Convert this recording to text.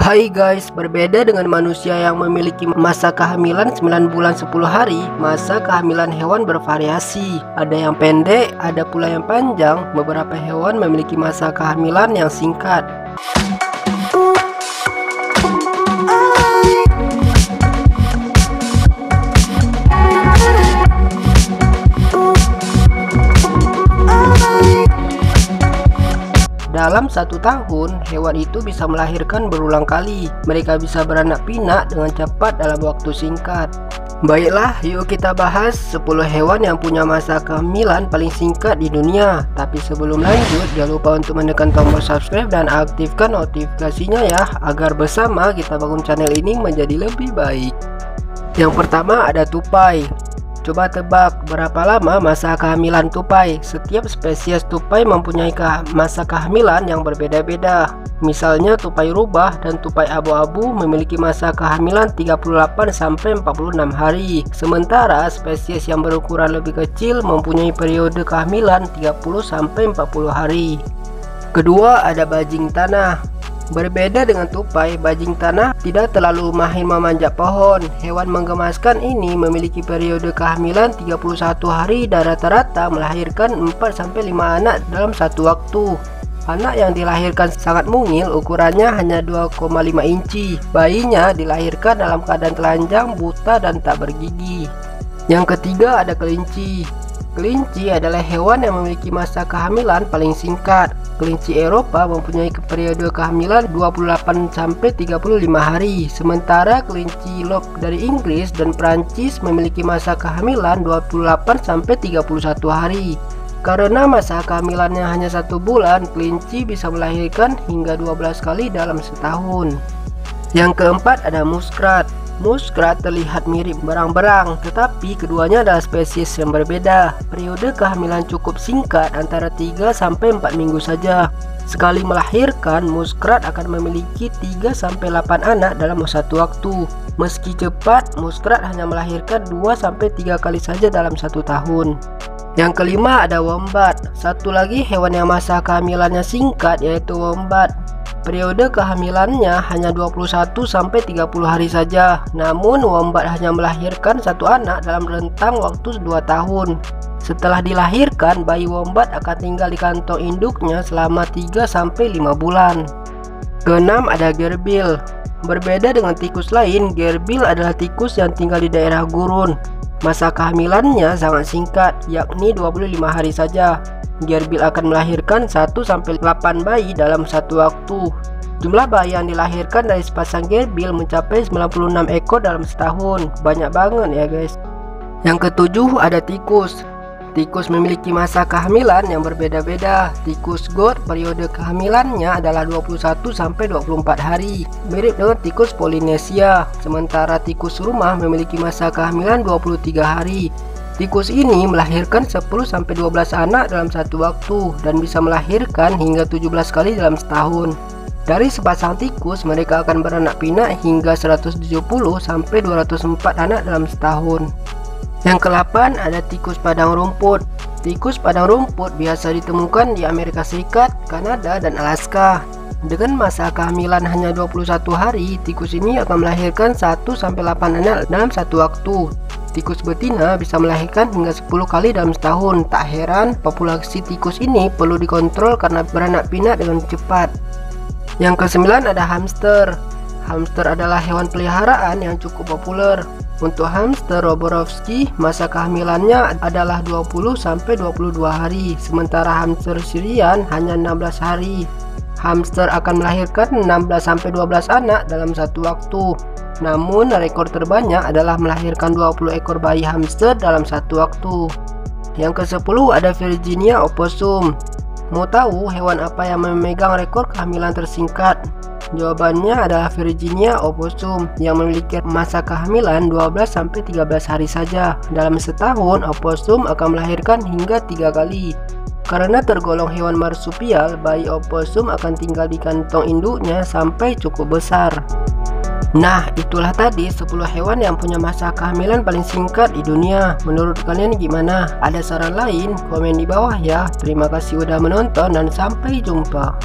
Hai guys, berbeda dengan manusia yang memiliki masa kehamilan 9 bulan 10 hari, masa kehamilan hewan bervariasi. Ada yang pendek, ada pula yang panjang. Beberapa hewan memiliki masa kehamilan yang singkat. Dalam 1 tahun, hewan itu bisa melahirkan berulang kali. Mereka bisa beranak pinak dengan cepat dalam waktu singkat. Baiklah, yuk kita bahas 10 hewan yang punya masa kehamilan paling singkat di dunia. Tapi sebelum lanjut, jangan lupa untuk menekan tombol subscribe dan aktifkan notifikasinya ya, agar bersama kita bangun channel ini menjadi lebih baik. Yang pertama ada tupai. Coba tebak berapa lama masa kehamilan tupai. Setiap spesies tupai mempunyai masa kehamilan yang berbeda-beda. Misalnya tupai rubah dan tupai abu-abu memiliki masa kehamilan 38 sampai 46 hari. Sementara spesies yang berukuran lebih kecil mempunyai periode kehamilan 30 sampai 40 hari. Kedua ada bajing tanah. Berbeda dengan tupai, bajing tanah tidak terlalu mahir memanjat pohon. Hewan menggemaskan ini memiliki periode kehamilan 31 hari dan rata-rata melahirkan 4-5 anak dalam satu waktu. Anak yang dilahirkan sangat mungil, ukurannya hanya 2,5 inci. Bayinya dilahirkan dalam keadaan telanjang, buta, dan tak bergigi. Yang ketiga ada kelinci. Kelinci adalah hewan yang memiliki masa kehamilan paling singkat. Kelinci Eropa mempunyai periode kehamilan 28 sampai 35 hari, sementara kelinci lop dari Inggris dan Prancis memiliki masa kehamilan 28 sampai 31 hari. Karena masa kehamilannya hanya 1 bulan, kelinci bisa melahirkan hingga 12 kali dalam setahun. Yang keempat ada muskrat. Muskrat terlihat mirip berang-berang, tetapi keduanya adalah spesies yang berbeda. Periode kehamilan cukup singkat, antara 3 sampai 4 minggu saja. Sekali melahirkan, muskrat akan memiliki 3 sampai 8 anak dalam satu waktu. Meski cepat, muskrat hanya melahirkan 2 sampai 3 kali saja dalam 1 tahun. Yang kelima ada wombat. Satu lagi hewan yang masa kehamilannya singkat, yaitu wombat. Periode kehamilannya hanya 21 sampai 30 hari saja. Namun wombat hanya melahirkan 1 anak dalam rentang waktu 2 tahun. Setelah dilahirkan, bayi wombat akan tinggal di kantong induknya selama 3 sampai 5 bulan. Keenam ada gerbil. Berbeda dengan tikus lain, gerbil adalah tikus yang tinggal di daerah gurun. Masa kehamilannya sangat singkat, yakni 25 hari saja. Gerbil akan melahirkan 1-8 bayi dalam satu waktu. Jumlah bayi yang dilahirkan dari sepasang gerbil mencapai 96 ekor dalam setahun. Banyak banget ya guys. Yang ketujuh ada tikus. Tikus memiliki masa kehamilan yang berbeda-beda. Tikus got periode kehamilannya adalah 21-24 hari, mirip dengan tikus Polinesia. Sementara tikus rumah memiliki masa kehamilan 23 hari. Tikus ini melahirkan 10-12 anak dalam satu waktu dan bisa melahirkan hingga 17 kali dalam setahun. Dari sepasang tikus, mereka akan beranak pinak hingga 170-204 anak dalam setahun. Yang ke-8 ada tikus padang rumput. Tikus padang rumput biasa ditemukan di Amerika Serikat, Kanada, dan Alaska. Dengan masa kehamilan hanya 21 hari, tikus ini akan melahirkan 1-8 anak dalam satu waktu. Tikus betina bisa melahirkan hingga 10 kali dalam setahun. Tak heran populasi tikus ini perlu dikontrol karena beranak pinak dengan cepat. Yang ke-9 ada hamster. Hamster adalah hewan peliharaan yang cukup populer. Untuk hamster Roborovski, masa kehamilannya adalah 20-22 hari, sementara hamster Syrian hanya 16 hari. Hamster akan melahirkan 16-12 anak dalam satu waktu. Namun rekor terbanyak adalah melahirkan 20 ekor bayi hamster dalam satu waktu. Yang ke-10 ada Virginia opossum. Mau tahu hewan apa yang memegang rekor kehamilan tersingkat? Jawabannya adalah Virginia opossum yang memiliki masa kehamilan 12-13 hari saja. Dalam setahun, opossum akan melahirkan hingga 3 kali. Karena tergolong hewan marsupial, bayi opossum akan tinggal di kantong induknya sampai cukup besar. Nah, itulah tadi 10 hewan yang punya masa kehamilan paling singkat di dunia. Menurut kalian gimana? Ada saran lain? Komen di bawah ya. Terima kasih udah menonton dan sampai jumpa.